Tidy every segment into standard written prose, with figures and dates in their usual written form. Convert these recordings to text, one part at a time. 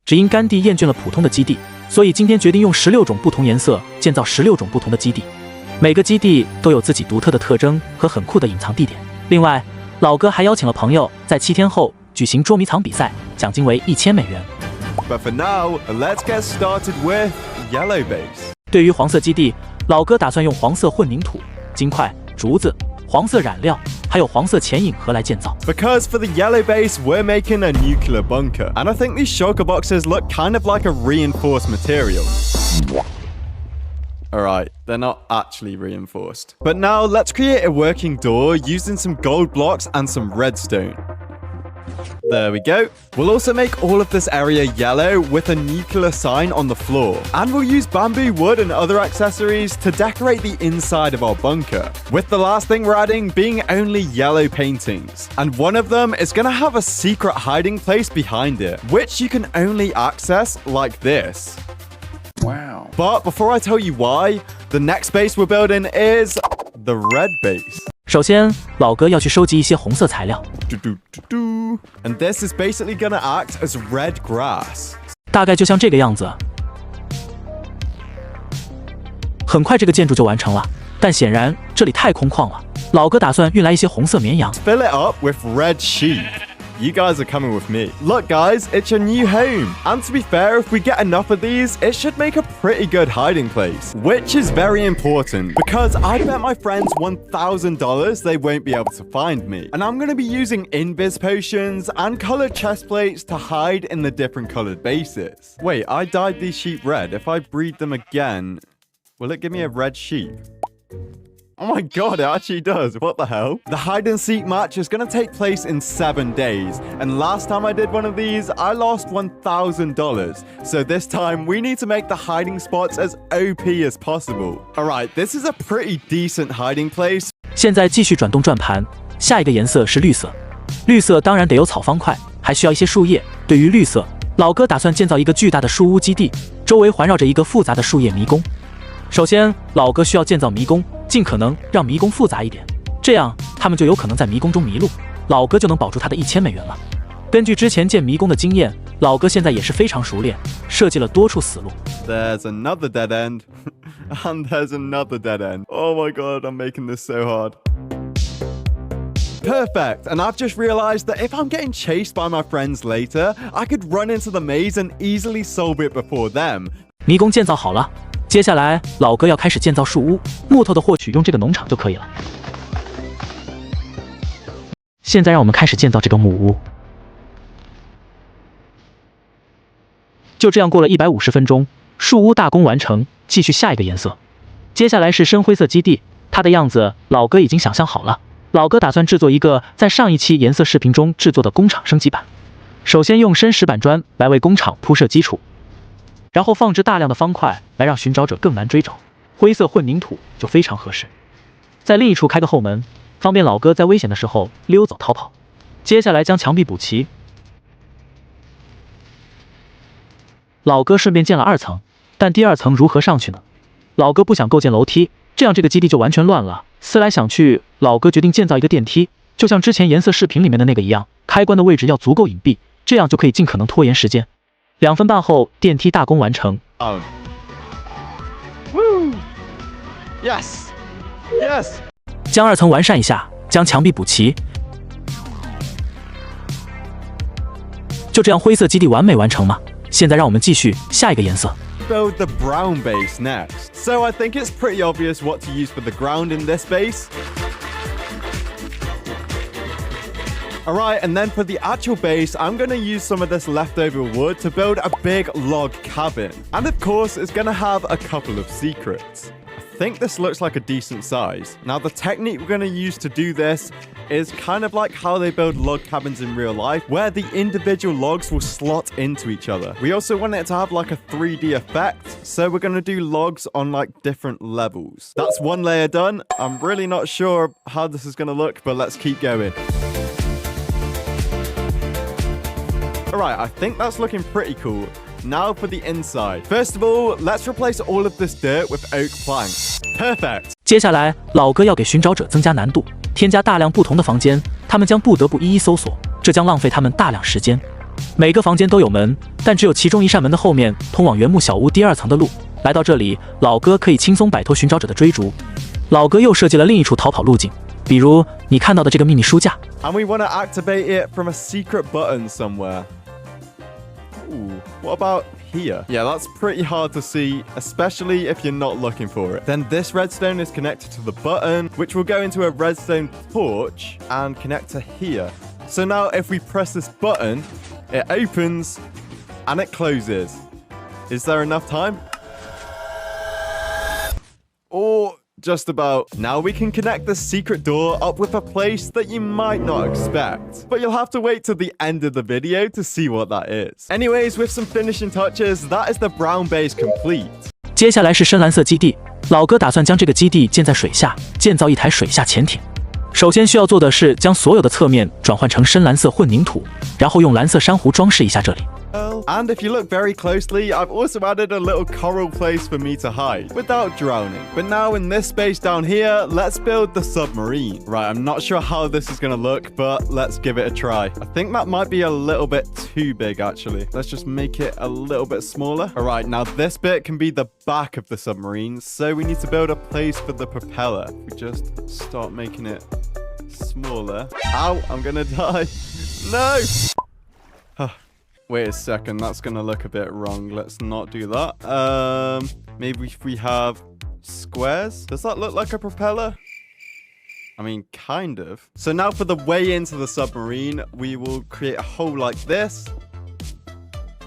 只因甘地厌倦了普通的基地，所以今天决定用16种不同颜色建造16种不同的基地。每个基地都有自己独特的特征和很酷的隐藏地点。另外，老哥还邀请了朋友，在7天后举行捉迷藏比赛，奖金为1000美元。But for now, let's get started with yellow base. 对于黄色基地，老哥打算用黄色混凝土、金块、竹子、黄色染料，还有黄色潜影盒来建造。Because for the yellow base, we're making a nuclear bunker. And I think these shulker boxes look kind of like a reinforced material. Alright, they're not actually reinforced. But now let's create a working door using some gold blocks and some redstone. There we go. We'll also make all of this area yellow with a nuclear sign on the floor. And we'll use bamboo wood and other accessories to decorate the inside of our bunker. With the last thing we're adding being only yellow paintings. And one of them is going to have a secret hiding place behind it, which you can only access like this. Wow. But before I tell you why, the next base we're building is the red base. 首先，老哥要去收集一些红色材料。And this is basically gonna act as red grass. 大概就像这个样子。很快这个建筑就完成了，但显然这里太空旷了。老哥打算运来一些红色绵羊。Fill it up with red sheep. You guys are coming with me. Look guys, it's your new home. And to be fair, if we get enough of these, it should make a pretty good hiding place. Which is very important, because I bet my friends $1,000 they won't be able to find me. And I'm going to be using invis potions and colored chest plates to hide in the different colored bases. Wait, I dyed these sheep red. If I breed them again, will it give me a red sheep? Oh my god, it actually does. What the hell? The hide and seek match is going to take place in 7 days. And last time I did one of these, I lost $1,000. So this time, we need to make the hiding spots as OP as possible. Alright, this is a pretty decent hiding place. 现在继续转动转盘，下一个颜色是绿色。绿色当然得有草方块，还需要一些树叶。对于绿色，老哥打算建造一个巨大的树屋基地，周围环绕着一个复杂的树叶迷宫。首先，老哥需要建造迷宫。尽可能让迷宫复杂一点，这样他们就有可能在迷宫中迷路，老哥就能保住他的1000美元了。根据之前建迷宫的经验，老哥现在也是非常熟练，设计了多处死路。There's another dead end, and there's another dead end. Oh my god, I'm making this so hard. Perfect, and I've just realized that if I'm getting chased by my friends later, I could run into the maze and easily solve it before them. 迷宫建造好了。接下来，老哥要开始建造树屋，木头的获取用这个农场就可以了。现在让我们开始建造这个木屋。就这样过了150分钟，树屋大功完成，继续下一个颜色。接下来是深灰色基地，它的样子老哥已经想象好了。老哥打算制作一个在上一期颜色视频中制作的工厂升级版。首先用深石板砖来为工厂铺设基础。然后放置大量的方块来让寻找者更难追找，灰色混凝土就非常合适。在另一处开个后门，方便老哥在危险的时候溜走逃跑。接下来将墙壁补齐，老哥顺便建了2层，但第2层如何上去呢？老哥不想构建楼梯，这样这个基地就完全乱了。思来想去，老哥决定建造一个电梯，就像之前颜色视频里面的那个一样，开关的位置要足够隐蔽，这样就可以尽可能拖延时间。2分半后，电梯大功完成。Oh. Woo! Yes! Yes! 将2层完善一下，将墙壁补齐。就这样，灰色基地完美完成吗？现在让我们继续下一个颜色。Build the brown base next. So I think it's pretty obvious what to use for the ground in this base. Alright, and then for the actual base, I'm going to use some of this leftover wood to build a big log cabin. And of course, it's going to have a couple of secrets. I think this looks like a decent size. Now, the technique we're going to use to do this is kind of like how they build log cabins in real life, where the individual logs will slot into each other. We also want it to have like a 3D effect, so we're going to do logs on like different levels. That's one layer done. I'm really not sure how this is going to look, but let's keep going. Alright, I think that's looking pretty cool. Now for the inside. First of all, let's replace all of this dirt with oak planks. Perfect. 接下来，老哥要给寻找者增加难度，添加大量不同的房间，他们将不得不一一搜索，这将浪费他们大量时间。每个房间都有门，但只有其中一扇门的后面通往原木小屋第2层的路。来到这里，老哥可以轻松摆脱寻找者的追逐。老哥又设计了另一处逃跑路径，比如你看到的这个秘密书架。And we want to activate it from a secret button somewhere. Ooh, what about here? Yeah, that's pretty hard to see, especially if you're not looking for it. Then this redstone is connected to the button, which will go into a redstone torch and connect to here. So now if we press this button, it opens and it closes. Is there enough time? Or just about. Now we can connect the secret door up with a place that you might not expect, but you'll have to wait till the end of the video to see what that is. Anyways, with some finishing touches, that is the brown base complete. 接下来是深蓝色基地，老哥打算将这个基地建在水下，建造一台水下潜艇。首先需要做的是将所有的侧面转换成深蓝色混凝土，然后用蓝色珊瑚装饰一下这里。And if you look very closely, I've also added a little coral place for me to hide without drowning. But now in this space down here, let's build the submarine. Right, I'm not sure how this is going to look, but let's give it a try. I think that might be a little bit too big, actually. Let's just make it a little bit smaller. All right, now this bit can be the back of the submarine, so we need to build a place for the propeller. We just start making it smaller. Ow, I'm going to die. No! Wait a second, that's gonna look a bit wrong. Let's not do that. Maybe if we have squares? Does that look like a propeller? I mean, kind of. So now for the way into the submarine, we will create a hole like this.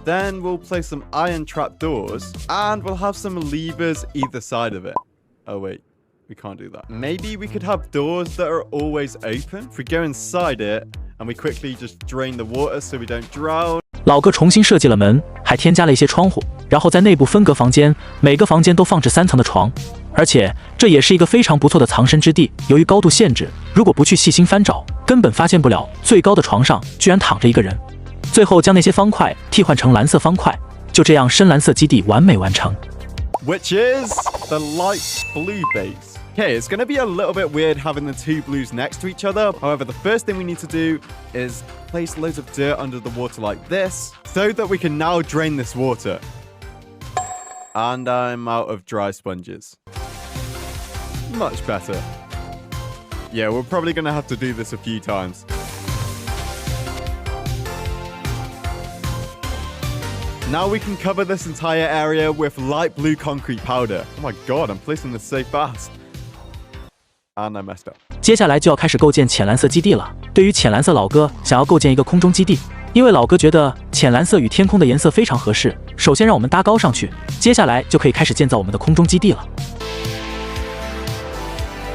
Then we'll place some iron trap doors, and we'll have some levers either side of it. Oh wait, we can't do that. Maybe we could have doors that are always open. If we go inside it, and we quickly just drain the water so we don't drown. 老哥重新设计了门，还添加了一些窗户，然后在内部分隔房间，每个房间都放置3层的床，而且这也是一个非常不错的藏身之地。由于高度限制，如果不去细心翻找，根本发现不了最高的床上居然躺着一个人。最后将那些方块替换成蓝色方块，就这样深蓝色基地完美完成。Which is the light blue base. Okay, it's going to be a little bit weird having the two blues next to each other. However, the first thing we need to do is place loads of dirt under the water like this so that we can now drain this water. And I'm out of dry sponges. Much better. Yeah, we're probably going to have to do this a few times. Now we can cover this entire area with light blue concrete powder. Oh my god, I'm placing this so fast. And I messed up. 接下来就要开始构建浅蓝色基地了。对于浅蓝色老哥想要构建一个空中基地，因为老哥觉得浅蓝色与天空的颜色非常合适。首先让我们搭高上去，接下来就可以开始建造我们的空中基地了。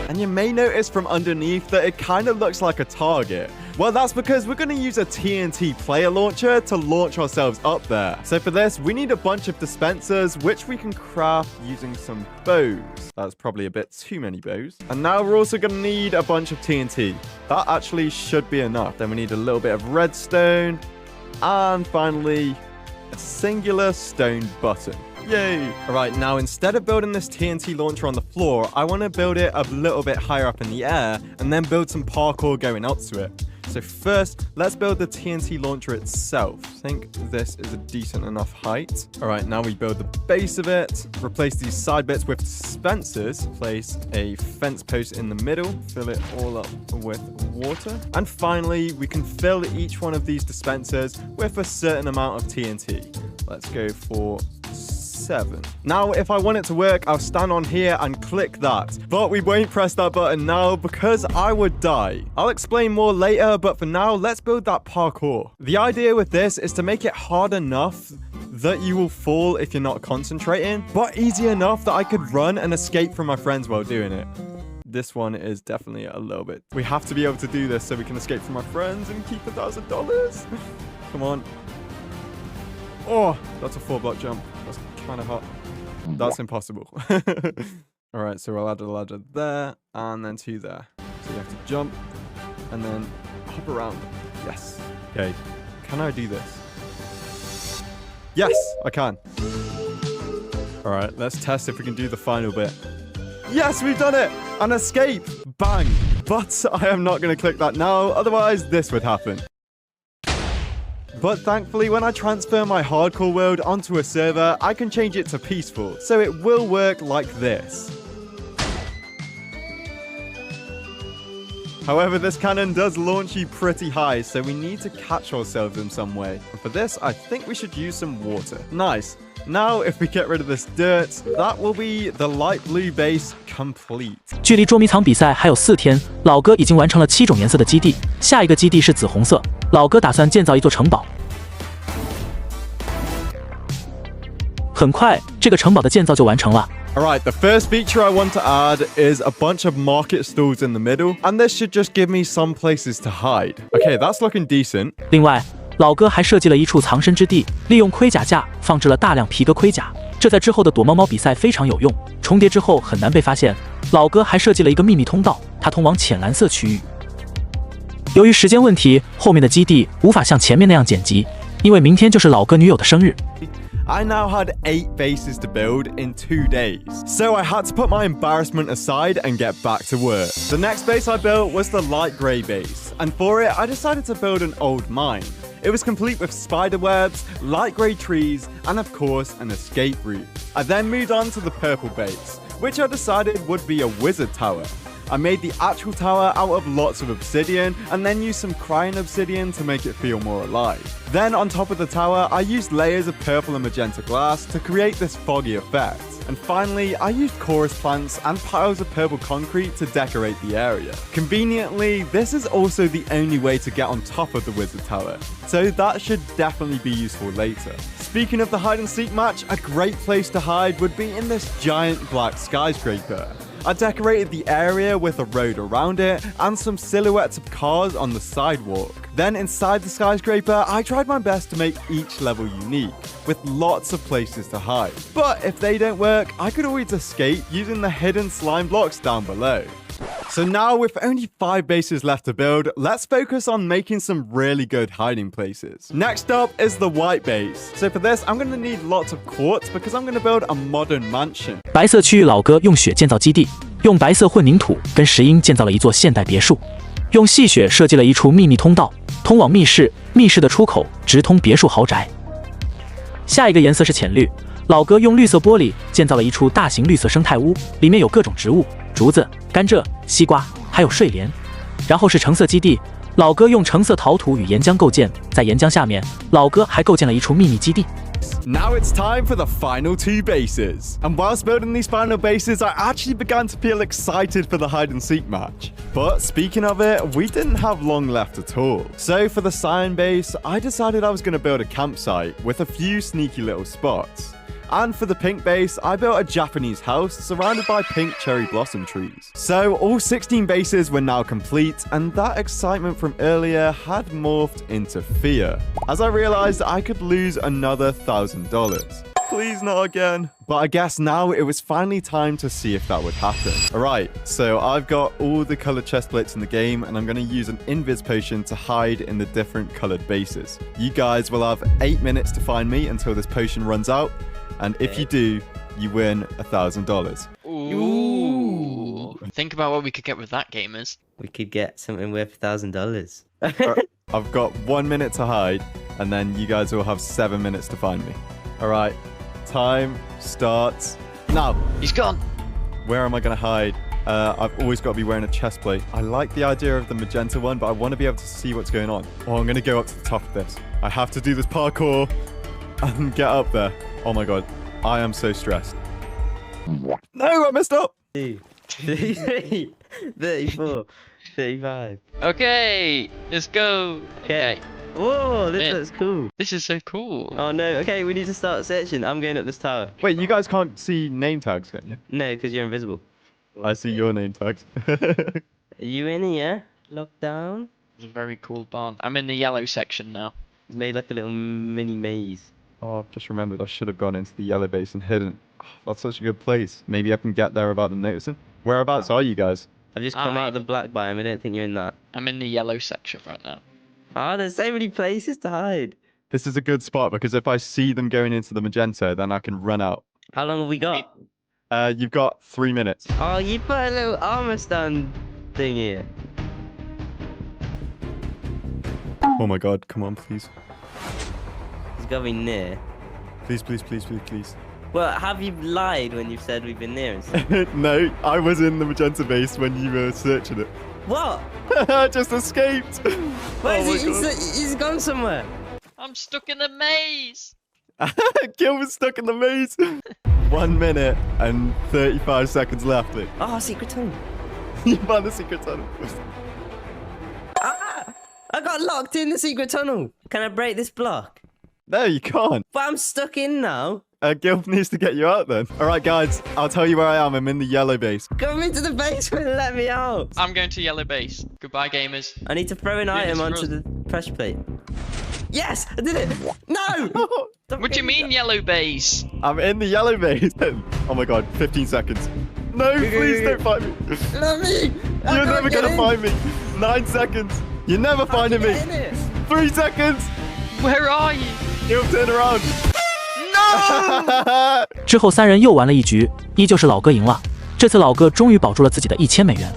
And you may notice from underneath that it kind of looks like a target. Well, that's because we're going to use a TNT player launcher to launch ourselves up there. So for this, we need a bunch of dispensers, which we can craft using some bows. That's probably a bit too many bows. And now we're also going to need a bunch of TNT. That actually should be enough. Then we need a little bit of redstone. And finally, a singular stone button. Yay! Alright, now instead of building this TNT launcher on the floor, I want to build it a little bit higher up in the air and then build some parkour going up to it. So first, let's build the TNT launcher itself. I think this is a decent enough height. Alright, now we build the base of it, replace these side bits with dispensers, place a fence post in the middle, fill it all up with water. And finally, we can fill each one of these dispensers with a certain amount of TNT. Let's go for 7. Now, if I want it to work, I'll stand on here and click that. But we won't press that button now because I would die. I'll explain more later, but for now, let's build that parkour. The idea with this is to make it hard enough that you will fall if you're not concentrating, but easy enough that I could run and escape from my friends while doing it. This one is definitely a little bit. We have to be able to do this so we can escape from our friends and keep $1,000. Come on. Oh, that's a 4-block jump. That's kind of hot. That's impossible. All right, so we'll add a ladder there and then 2 there. So you have to jump and then hop around. Yes. Okay. Can I do this? Yes, I can. All right, let's test if we can do the final bit. Yes, we've done it! An escape! Bang! But I am not going to click that now, otherwise this would happen. But thankfully, when I transfer my hardcore world onto a server, I can change it to peaceful, so it will work like this. However, this cannon does launch you pretty high, so we need to catch ourselves in some way. And for this, I think we should use some water. Nice. Now, if we get rid of this dirt, that will be the light blue base complete. 距离捉迷藏比赛还有4天，老哥已经完成了7种颜色的基地，下一个基地是紫红色。老哥打算建造一座城堡。很快，这个城堡的建造就完成了。 Alright, the first feature I want to add is a bunch of market stalls in the middle, and this should just give me some places to hide. Okay, that's looking decent. 另外，老哥还设计了一处藏身之地，利用盔甲架放置了大量皮革盔甲，这在之后的躲猫猫比赛非常有用，重叠之后很难被发现。老哥还设计了一个秘密通道，它通往浅蓝色区域。由于时间问题，后面的基地无法像前面那样剪辑，因为明天就是老哥女友的生日。 I now had 8 bases to build in 2 days, so I had to put my embarrassment aside and get back to work. The next base I built was the light grey base, and for it I decided to build an old mine. It was complete with spider webs, light grey trees, and of course an escape route. I then moved on to the purple base, which I decided would be a wizard tower. I made the actual tower out of lots of obsidian and then used some crying obsidian to make it feel more alive. Then on top of the tower, I used layers of purple and magenta glass to create this foggy effect. And finally, I used chorus plants and piles of purple concrete to decorate the area. Conveniently, this is also the only way to get on top of the wizard tower, so that should definitely be useful later. Speaking of the hide and seek match, a great place to hide would be in this giant black skyscraper. I decorated the area with a road around it and some silhouettes of cars on the sidewalk. Then inside the skyscraper, I tried my best to make each level unique, with lots of places to hide. But if they don't work, I could always escape using the hidden slime blocks down below. So now, with only 5 bases left to build, let's focus on making some really good hiding places. Next up is the white base. So for this, I'm going to need lots of quartz because I'm going to build a modern mansion. 白色区域老哥用雪建造基地，用白色混凝土跟石英建造了一座现代别墅，用细雪设计了一处秘密通道，通往密室，密室的出口直通别墅豪宅。下一个颜色是浅绿，老哥用绿色玻璃建造了一处大型绿色生态屋，里面有各种植物。 竹子、甘蔗、西瓜，还有睡莲。然后是橙色基地，老哥用橙色陶土与岩浆构建，在岩浆下面，老哥还构建了一处秘密基地。Now it's time for the final 2 bases. And whilst building these final bases, I actually began to feel excited for the hide and seek match. But speaking of it, we didn't have long left at all. So for the cyan base, I decided I was going to build a campsite with a few sneaky little spots. And for the pink base, I built a Japanese house surrounded by pink cherry blossom trees. So all 16 bases were now complete, and that excitement from earlier had morphed into fear, as I realized I could lose another $1,000. Please not again. But I guess now it was finally time to see if that would happen. Alright, so I've got all the colored chest plates in the game, and I'm going to use an invis potion to hide in the different colored bases. You guys will have 8 minutes to find me until this potion runs out. And if you do, you win $1,000. Ooh. Think about what we could get with that, gamers. We could get something worth $1,000. I've got 1 minute to hide, and then you guys will have 7 minutes to find me. All right, time starts now. He's gone. Where am I going to hide? I've always got to be wearing a chest plate. I like the idea of the magenta one, but I want to be able to see what's going on. Oh, I'm going to go up to the top of this. I have to do this parkour and get up there. Oh my god, I am so stressed. No, I messed up. 2, 33, 34, 35. Okay, let's go. Okay. Whoa, this Man. looks cool. This is so cool. Oh no, okay, we need to start searching. I'm going up this tower. Wait, you guys can't see name tags, can you? No, because you're invisible. I see your name tags. Are you in here? Locked down? It's a very cool barn. I'm in the yellow section now. It's made like a little mini maze. Oh, I've just remembered I should have gone into the yellow base and hidden. Oh, that's such a good place. Maybe I can get there without them noticing. Whereabouts are you guys? I've just come out of the black biome. I don't think you're in that. I'm in the yellow section right now. Oh, there's so many places to hide. This is a good spot because if I see them going into the magenta, then I can run out. How long have we got? You've got 3 minutes. Oh, you put a little armor stand thing here. Oh my god, come on, please. going near. Please, please, please, please, please. Well, have you lied when you've said we've been near and stuff? No, I was in the magenta base when you were searching it. What? Just escaped. Where Oh is my he? God. He's gone somewhere. I'm stuck in the maze. Gil was stuck in the maze. 1 minute and 35 seconds left. Oh, secret tunnel. You found the secret tunnel. I got locked in the secret tunnel. Can I break this block? No, you can't. But I'm stuck in now. Gil needs to get you out then. All right, guys, I'll tell you where I am. I'm in the yellow base. Come into the basement and let me out. I'm going to yellow base. Goodbye, gamers. I need to throw an Do item this for onto us. the pressure plate. Yes, I did it. No. Stop What do you getting mean yellow base? I'm in the yellow base. Oh my God, 15 seconds. No, please don't find me. that. Let me. You're never gonna find me. 9 seconds. You're never finding me. 3 seconds. Where are you? Gil, turn around. No! 之后3人又玩了一局，依旧是老哥赢了。这次老哥终于保住了自己的1000美元。